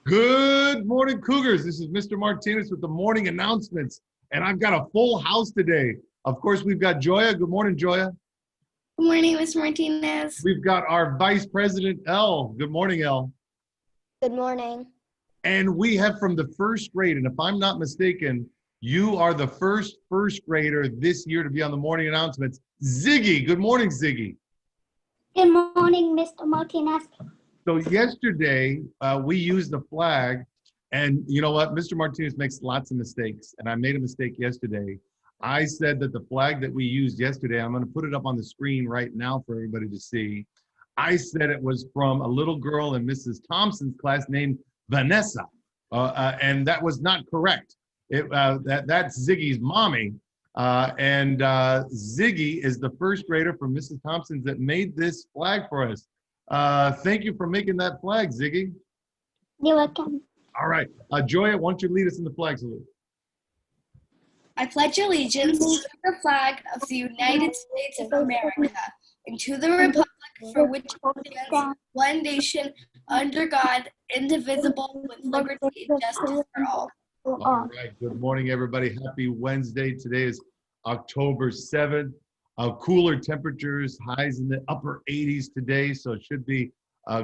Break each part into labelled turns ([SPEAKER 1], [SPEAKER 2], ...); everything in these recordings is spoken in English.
[SPEAKER 1] Good morning, Cougars. This is Mr. Martinez with the morning announcements, and I've got a full house today. Of course, we've got Joya. Good morning, Joya.
[SPEAKER 2] Good morning, Mr. Martinez.
[SPEAKER 1] We've got our Vice President, Elle. Good morning, Elle.
[SPEAKER 3] Good morning.
[SPEAKER 1] And we have from the first grade, and if I'm not mistaken, you are the first grader this year to be on the morning announcements. Ziggy. Good morning, Ziggy.
[SPEAKER 3] Good morning, Mr. Martinez.
[SPEAKER 1] So yesterday, we used the flag, and you know what? Mr. Martinez makes lots of mistakes, and I made a mistake yesterday. I said that the flag that we used yesterday, I'm going to put it up on the screen right now for everybody to see. I said it was from a little girl in Mrs. Thompson's class named Vanessa, and that was not correct. That's Ziggy's mommy, and Ziggy is the first grader from Mrs. Thompson's that made this flag for us. Thank you for making that flag, Ziggy.
[SPEAKER 3] You're welcome.
[SPEAKER 1] All right. Joya, why don't you lead us in the flag salute?
[SPEAKER 2] I pledge allegiance to the flag of the United States of America and to the republic for which it stands, one nation, under God, indivisible, with liberty and justice for all.
[SPEAKER 1] All right. Good morning, everybody. Happy Wednesday. Today is October 7th. Cooler temperatures, highs in the upper 80s today, so it should be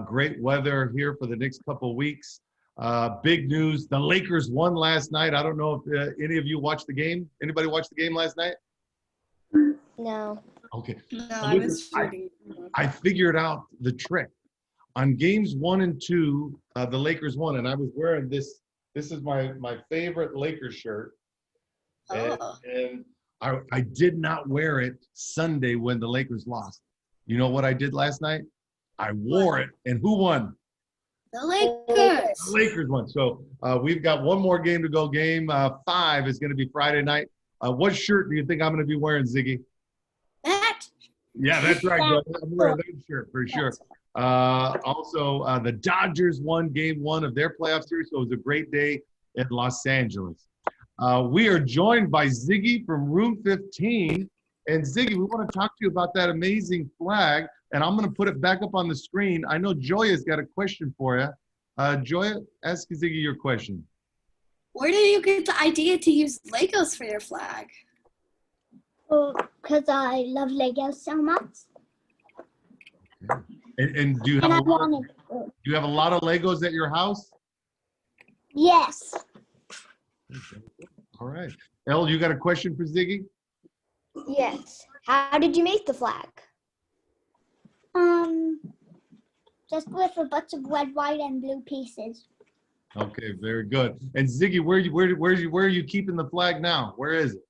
[SPEAKER 1] great weather here for the next couple of weeks. Big news, the Lakers won last night. I don't know if any of you watched the game. Anybody watch the game last night?
[SPEAKER 3] No.
[SPEAKER 1] Okay.
[SPEAKER 2] No, I was reading.
[SPEAKER 1] I figured out the trick. On games 1 and 2, the Lakers won, and I was wearing this. This is my favorite Lakers shirt. And I did not wear it Sunday when the Lakers lost. You know what I did last night? I wore it. And who won?
[SPEAKER 2] The Lakers.
[SPEAKER 1] The Lakers won. So we've got one more game to go. Game 5 is going to be Friday night. What shirt do you think I'm going to be wearing, Ziggy?
[SPEAKER 2] That.
[SPEAKER 1] Yeah, that's right. I'm wearing that shirt for sure. Also, the Dodgers won game 1 of their playoff series. So it was a great day in Los Angeles. We are joined by Ziggy from room 15. And Ziggy, we want to talk to you about that amazing flag. And I'm going to put it back up on the screen. I know Joya's got a question for you. Joya, ask Ziggy your question.
[SPEAKER 2] Where did you get the idea to use Legos for your flag?
[SPEAKER 3] Oh, because I love Legos so much.
[SPEAKER 1] And do you have a lot of Legos at your house?
[SPEAKER 3] Yes.
[SPEAKER 1] All right. Elle, you got a question for Ziggy?
[SPEAKER 3] Yes. How did you make the flag? Just with a bunch of red, white, and blue pieces.
[SPEAKER 1] Okay, very good. And Ziggy, where are you keeping the flag now? Where is it?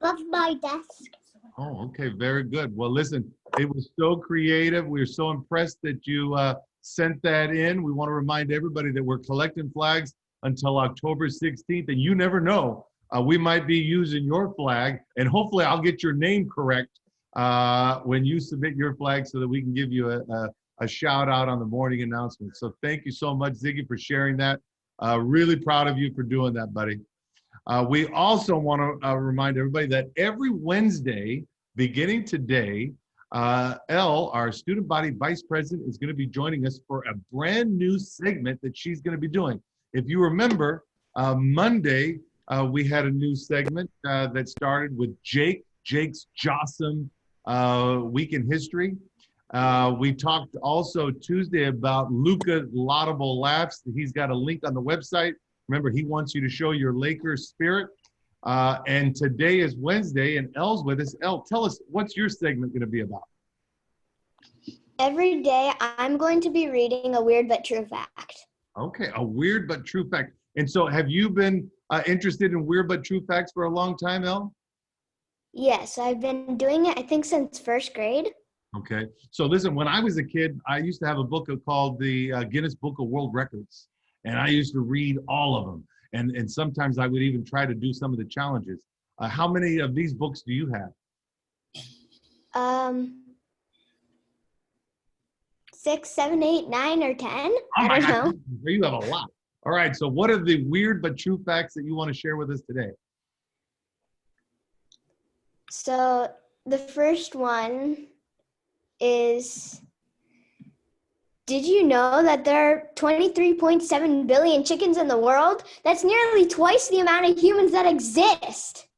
[SPEAKER 3] Above my desk.
[SPEAKER 1] Oh, okay, very good. Well, listen, it was so creative. We were so impressed that you sent that in. We want to remind everybody that we're collecting flags until October 16th, and you never know. We might be using your flag, and hopefully I'll get your name correct when you submit your flag so that we can give you a shout out on the morning announcement. So thank you so much, Ziggy, for sharing that. Really proud of you for doing that, buddy. We also want to remind everybody that every Wednesday, beginning today, Elle, our student body vice president, is going to be joining us for a brand new segment that she's going to be doing. If you remember, Monday, we had a new segment that started with Jake's Jossum Week in History. We talked also Tuesday about Luca's laudable laughs. He's got a link on the website. Remember, he wants you to show your Lakers spirit. And today is Wednesday, and Elle's with us. Elle, tell us, what's your segment going to be about?
[SPEAKER 3] Every day, I'm going to be reading a weird but true fact.
[SPEAKER 1] Okay, a weird but true fact. And so have you been interested in weird but true facts for a long time, Elle?
[SPEAKER 3] Yes, I've been doing it, I think, since first grade.
[SPEAKER 1] Okay. So listen, when I was a kid, I used to have a book called the Guinness Book of World Records. And I used to read all of them. And sometimes I would even try to do some of the challenges. How many of these books do you have?
[SPEAKER 3] 6, 7, 8, 9, or 10.
[SPEAKER 1] I don't know. You have a lot. All right. So what are the weird but true facts that you want to share with us today?
[SPEAKER 3] So the first one is Did you know that there are 23.7 billion chickens in the world? That's nearly twice the amount of humans that exist.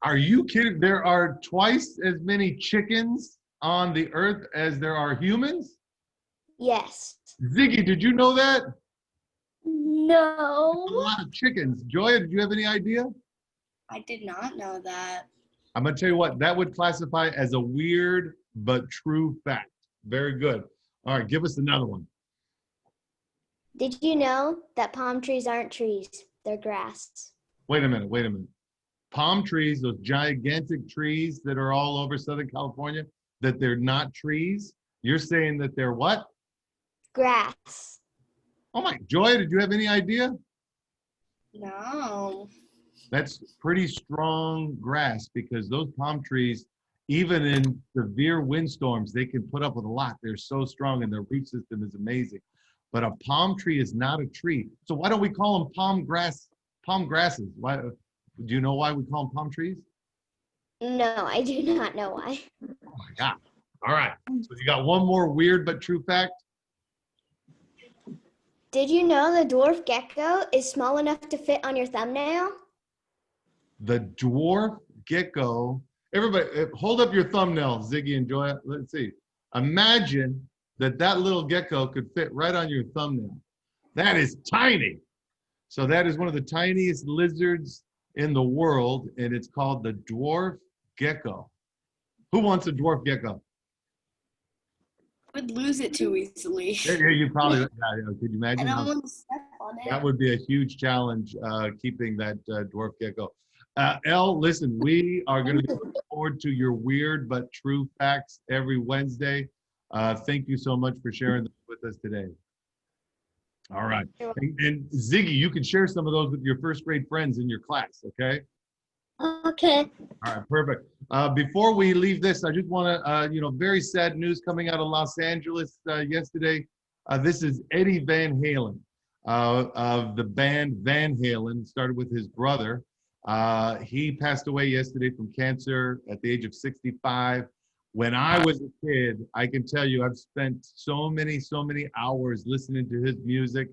[SPEAKER 1] Are you kidding? There are twice as many chickens on the earth as there are humans?
[SPEAKER 3] Yes.
[SPEAKER 1] Ziggy, did you know that? A
[SPEAKER 3] No.
[SPEAKER 1] lot of chickens. Joya, did you have any idea?
[SPEAKER 2] I did not know that.
[SPEAKER 1] I'm going to tell you what, that would classify as a weird but true fact. Very good. All right, give us another one.
[SPEAKER 3] Did you know that palm trees aren't trees? They're grass.
[SPEAKER 1] Wait a minute. Palm trees, those gigantic trees that are all over Southern California, that they're not trees? You're saying that they're what?
[SPEAKER 3] Grass.
[SPEAKER 1] Oh my, Joya, did you have any idea?
[SPEAKER 2] No.
[SPEAKER 1] That's pretty strong grass because those palm trees, even in severe windstorms, they can put up with a lot. They're so strong and their root system is amazing. But a palm tree is not a tree. So why don't we call them palm grasses? Why, do you know why we call them palm trees?
[SPEAKER 3] No, I do not know why.
[SPEAKER 1] Oh my God. All right. So you got one more weird but true fact?
[SPEAKER 3] Did you know the dwarf gecko is small enough to fit on your thumbnail?
[SPEAKER 1] The dwarf gecko. Everybody, hold up your thumbnail, Ziggy and Joya. Let's see. Imagine that little gecko could fit right on your thumbnail. That is tiny. So that is one of the tiniest lizards in the world, and it's called the dwarf gecko. Who wants a dwarf gecko?
[SPEAKER 2] I would lose it too easily.
[SPEAKER 1] Yeah, you probably, could you imagine?
[SPEAKER 2] I don't want to step on it.
[SPEAKER 1] That would be a huge challenge, keeping that dwarf gecko. Elle, listen, we are going to look forward to your weird but true facts every Wednesday. Thank you so much for sharing them with us today. All right. And Ziggy, you can share some of those with your first grade friends in your class, okay?
[SPEAKER 3] Okay.
[SPEAKER 1] All right, perfect. Before we leave this, I just want to, very sad news coming out of Los Angeles yesterday. This is Eddie Van Halen of the band Van Halen, started with his brother. He passed away yesterday from cancer at the age of 65. When I was a kid, I can tell you I've spent so many hours listening to his music.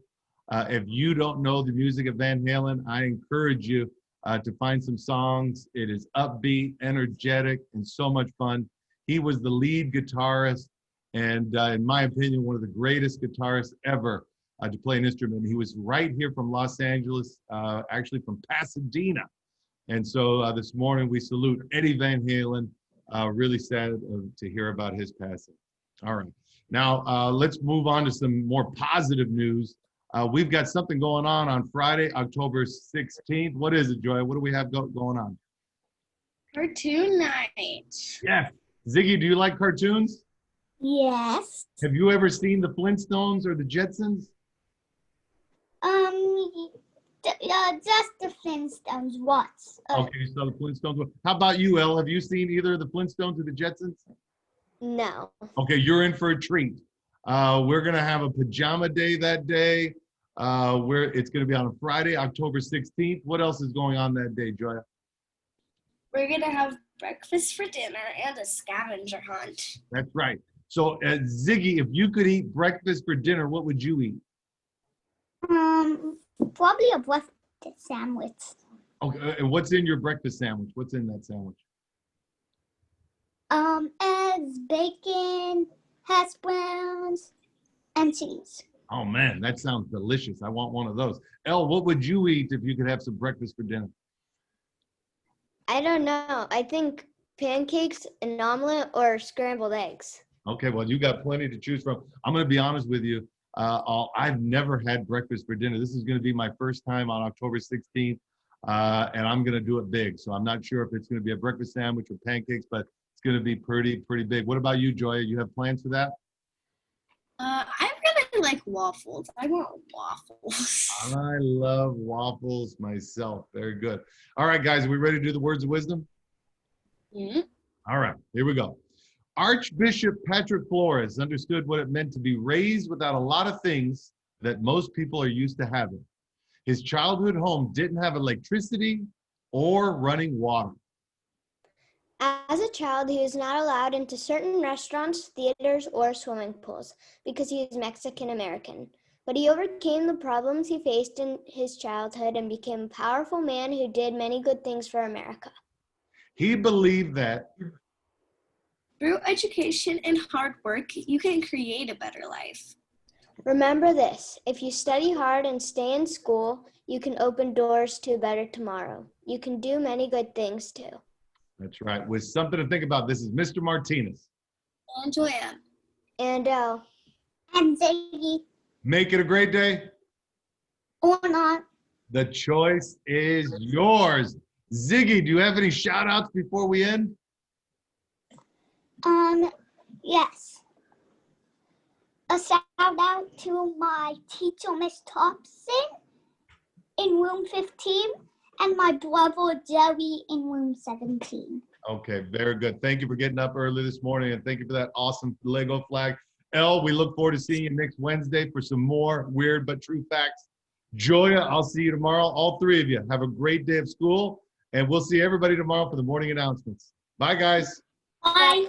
[SPEAKER 1] If you don't know the music of Van Halen, I encourage you to find some songs. It is upbeat, energetic, and so much fun. He was the lead guitarist and, in my opinion, one of the greatest guitarists ever to play an instrument. He was right here from Los Angeles, actually from Pasadena. And so this morning we salute Eddie Van Halen. Really sad to hear about his passing. All right. Now let's move on to some more positive news. We've got something going on Friday, October 16th. What is it, Joya? What do we have going on?
[SPEAKER 2] Cartoon night.
[SPEAKER 1] Yes. Ziggy, do you like cartoons?
[SPEAKER 3] Yes.
[SPEAKER 1] Have you ever seen the Flintstones or the Jetsons?
[SPEAKER 3] Just the Flintstones once.
[SPEAKER 1] Okay, so the Flintstones. How about you, Elle? Have you seen either of the Flintstones or the Jetsons?
[SPEAKER 3] No.
[SPEAKER 1] Okay, you're in for a treat. We're gonna have a pajama day that day. It's gonna be on a Friday, October 16th. What else is going on that day, Joya?
[SPEAKER 2] We're going to have breakfast for dinner and a scavenger hunt.
[SPEAKER 1] That's right. So, Ziggy, if you could eat breakfast for dinner, what would you eat?
[SPEAKER 3] Probably a breakfast sandwich.
[SPEAKER 1] Okay, and what's in your breakfast sandwich? What's in that sandwich?
[SPEAKER 3] Eggs, bacon, hash browns, and cheese.
[SPEAKER 1] Oh man, that sounds delicious. I want one of those. Elle, what would you eat if you could have some breakfast for dinner?
[SPEAKER 3] I don't know. I think pancakes, an omelet, or scrambled eggs.
[SPEAKER 1] Okay, well, you got plenty to choose from. I'm going to be honest with you. I've never had breakfast for dinner. This is going to be my first time on October 16th, and I'm going to do it big. So I'm not sure if it's going to be a breakfast sandwich or pancakes, but it's going to be pretty big. What about you, Joya? You have plans for that?
[SPEAKER 2] I really like waffles. I want waffles.
[SPEAKER 1] I love waffles myself. Very good. All right, guys, are we ready to do the words of wisdom?
[SPEAKER 2] Mm-hmm.
[SPEAKER 1] All right, here we go. Archbishop Patrick Flores understood what it meant to be raised without a lot of things that most people are used to having. His childhood home didn't have electricity or running water.
[SPEAKER 3] As a child, he was not allowed into certain restaurants, theaters, or swimming pools because he is Mexican American. But he overcame the problems he faced in his childhood and became a powerful man who did many good things for America.
[SPEAKER 1] He believed that
[SPEAKER 2] Through education and hard work, you can create a better life.
[SPEAKER 3] Remember this, if you study hard and stay in school, you can open doors to a better tomorrow. You can do many good things too.
[SPEAKER 1] That's right. With something to think about. This is Mr. Martinez.
[SPEAKER 2] And Joya.
[SPEAKER 3] And Elle.
[SPEAKER 4] And Ziggy.
[SPEAKER 1] Make it a great day.
[SPEAKER 4] Or not.
[SPEAKER 1] The choice is yours. Ziggy, do you have any shout outs before we end?
[SPEAKER 4] Yes. A shout out to my teacher, Miss Thompson, in room 15, and my brother, Jerry, in room 17.
[SPEAKER 1] Okay, very good. Thank you for getting up early this morning, and thank you for that awesome Lego flag. Elle, we look forward to seeing you next Wednesday for some more weird but true facts. Joya, I'll see you tomorrow. All three of you, have a great day of school, and we'll see everybody tomorrow for the morning announcements. Bye, guys.
[SPEAKER 4] Bye.